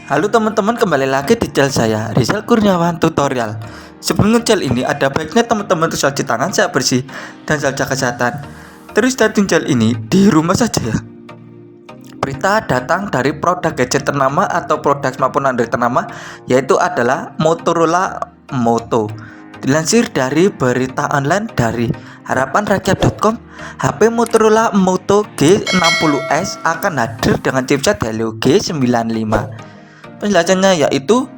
Halo teman-teman, kembali lagi di channel saya, Rizal Kurniawan Tutorial. Sebelum channel ini, ada baiknya teman-teman terus cuci tangan saya bersih dan jaga kesehatan. Terus starting channel ini di rumah saja ya. Berita datang dari produk gadget ternama atau produk smartphone Android ternama, yaitu adalah Motorola Moto. Dilansir dari berita online dari harapanrakyat.com, HP Motorola Moto G60s akan hadir dengan chipset Helio G95. Penjelasannya yaitu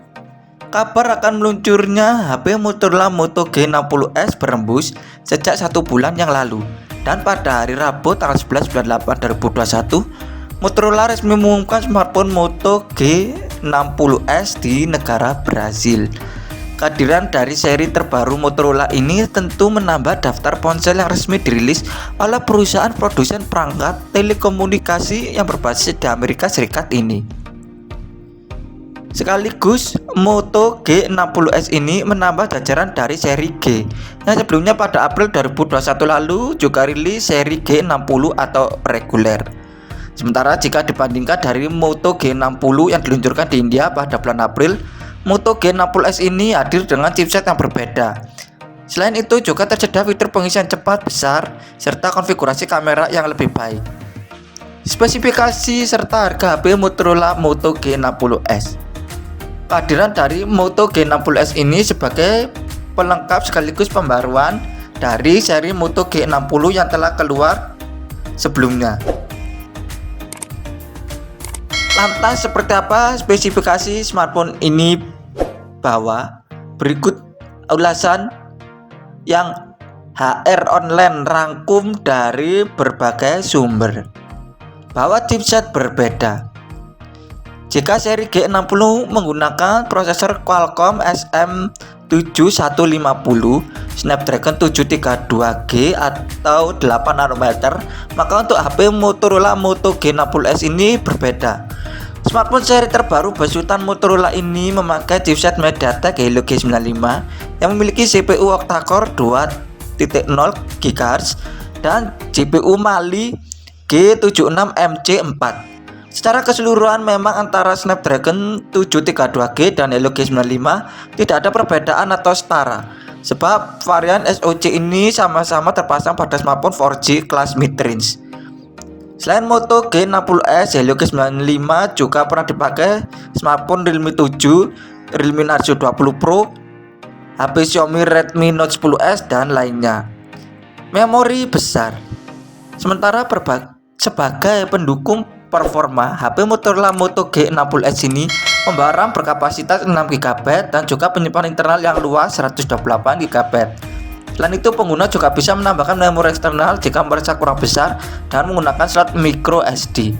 kabar akan meluncurnya HP Motorola Moto G60s berembus sejak 1 bulan yang lalu, dan pada hari Rabu tanggal 11 bulan 8 2021 Motorola resmi mengumumkan smartphone Moto G60s di negara Brasil. Kehadiran dari seri terbaru Motorola ini tentu menambah daftar ponsel yang resmi dirilis oleh perusahaan produsen perangkat telekomunikasi yang berbasis di Amerika Serikat ini. Sekaligus Moto G60s ini menambah jajaran dari seri G yang sebelumnya pada April 2021 lalu juga rilis seri G60 atau reguler. Sementara jika dibandingkan dari Moto G60 yang diluncurkan di India pada bulan April, Moto G60s ini hadir dengan chipset yang berbeda. Selain itu juga tersedia fitur pengisian cepat besar serta konfigurasi kamera yang lebih baik. Spesifikasi serta harga HP Motorola Moto G60s. Kehadiran dari Moto G60s ini sebagai pelengkap sekaligus pembaruan dari seri Moto G60 yang telah keluar sebelumnya. Lantas seperti apa spesifikasi smartphone ini? Berikut ulasan yang HR Online rangkum dari berbagai sumber. Bahwa chipset berbeda. Jika seri G60 menggunakan prosesor Qualcomm SM7150 Snapdragon 732G atau 8 nanometer, maka untuk HP Motorola Moto G60s ini berbeda. Smartphone seri terbaru besutan Motorola ini memakai chipset MediaTek Helio G95 yang memiliki CPU octa-core 2.0 GHz dan GPU Mali G76MC4. Secara keseluruhan memang antara Snapdragon 732G dan Helio G95 tidak ada perbedaan atau setara, sebab varian SoC ini sama-sama terpasang pada smartphone 4G kelas mid-range. Selain Moto G60s, Helio G95 juga pernah dipakai smartphone Realme 7, Realme Narzo 20 Pro, HP Xiaomi Redmi Note 10s dan lainnya. Memori besar. Sementara sebagai pendukung performa, HP Motorola Moto G60s ini membawa RAM berkapasitas 6GB dan juga penyimpanan internal yang luas 128GB. Selain itu, pengguna juga bisa menambahkan memori eksternal jika merasa kurang besar dan menggunakan slot micro SD.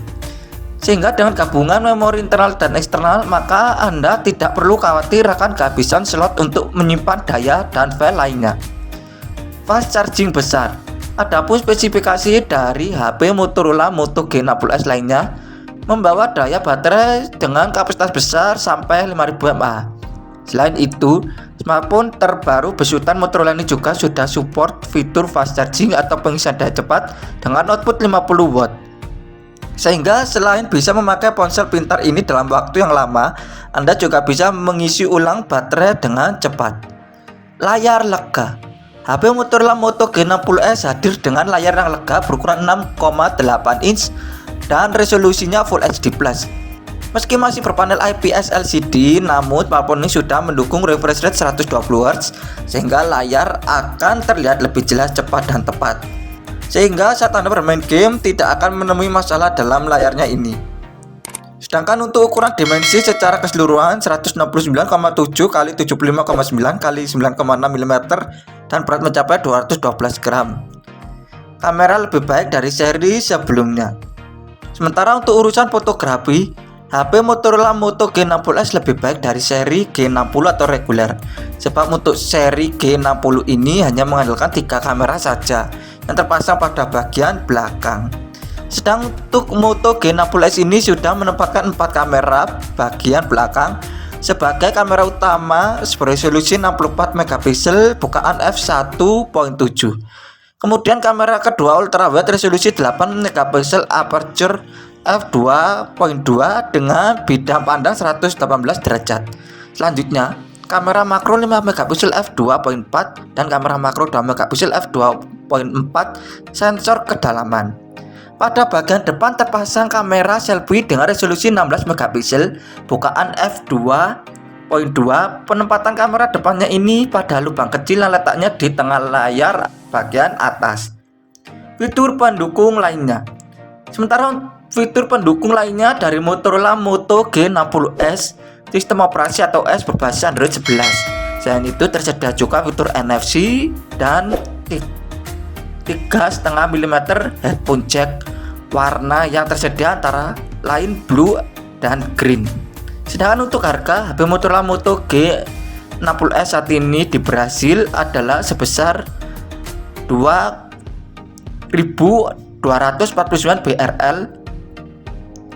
Sehingga dengan gabungan memori internal dan eksternal, maka Anda tidak perlu khawatir akan kehabisan slot untuk menyimpan daya dan file lainnya. Fast charging besar. Adapun spesifikasi dari HP Motorola Moto G60s lainnya membawa daya baterai dengan kapasitas besar sampai 5000 mAh. Selain itu, smartphone terbaru besutan Motorola ini juga sudah support fitur fast charging atau pengisian daya cepat dengan output 50 watt. Sehingga selain bisa memakai ponsel pintar ini dalam waktu yang lama, Anda juga bisa mengisi ulang baterai dengan cepat. Layar lega. HP Motorola Moto G60s hadir dengan layar yang lega berukuran 6,8 inch dan resolusinya Full HD+. Meski masih berpanel IPS LCD, namun smartphone ini sudah mendukung refresh rate 120Hz sehingga layar akan terlihat lebih jelas, cepat dan tepat. Sehingga saat Anda bermain game tidak akan menemui masalah dalam layarnya ini. Sedangkan untuk ukuran dimensi secara keseluruhan 169,7 x 75,9 x 9,6 mm dan berat mencapai 212 gram. Kamera lebih baik dari seri sebelumnya. Sementara untuk urusan fotografi, HP Motorola Moto G60s lebih baik dari seri G60 atau reguler, sebab untuk seri G60 ini hanya mengandalkan 3 kamera saja yang terpasang pada bagian belakang. Sedang untuk Moto G60s ini sudah menempatkan 4 kamera bagian belakang sebagai kamera utama beresolusi 64 megapiksel bukaan f1.7. Kemudian kamera kedua ultrawide resolusi 8 megapiksel aperture f2.2 dengan bidang pandang 118 derajat. Selanjutnya, kamera makro 5 megapiksel f2.4 dan kamera makro 2 megapiksel f2.4 sensor kedalaman. Pada bagian depan terpasang kamera selfie dengan resolusi 16 megapiksel bukaan f2.2. Penempatan kamera depannya ini pada lubang kecil yang letaknya di tengah layar bagian atas. Fitur pendukung lainnya. Sementara fitur pendukung lainnya dari Motorola Moto G60s, sistem operasi atau OS berbasis Android 11. Selain itu tersedia juga fitur NFC dan 3,5 mm headphone jack warna yang tersedia antara lain blue dan green. Sedangkan untuk harga HP Motorola Moto G60s saat ini di Brasil adalah sebesar 2.249 BRL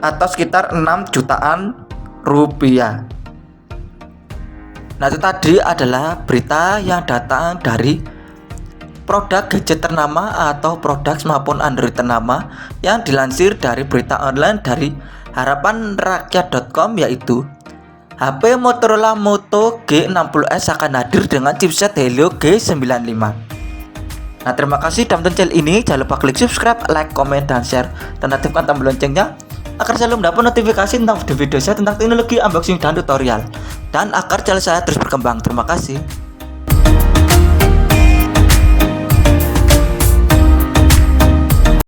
atau sekitar 6 jutaan rupiah. Nah, itu tadi adalah berita yang datang dari produk gadget ternama atau produk smartphone Android ternama yang dilansir dari berita online dari harapanrakyat.com, yaitu HP Motorola Moto G60s akan hadir dengan chipset Helio G95. Nah, terima kasih sudah menonton channel ini. Jangan lupa klik subscribe, like, komen, dan share, dan aktifkan tombol loncengnya agar selalu mendapat notifikasi tentang video saya tentang teknologi, unboxing, dan tutorial, dan agar channel saya terus berkembang. Terima kasih.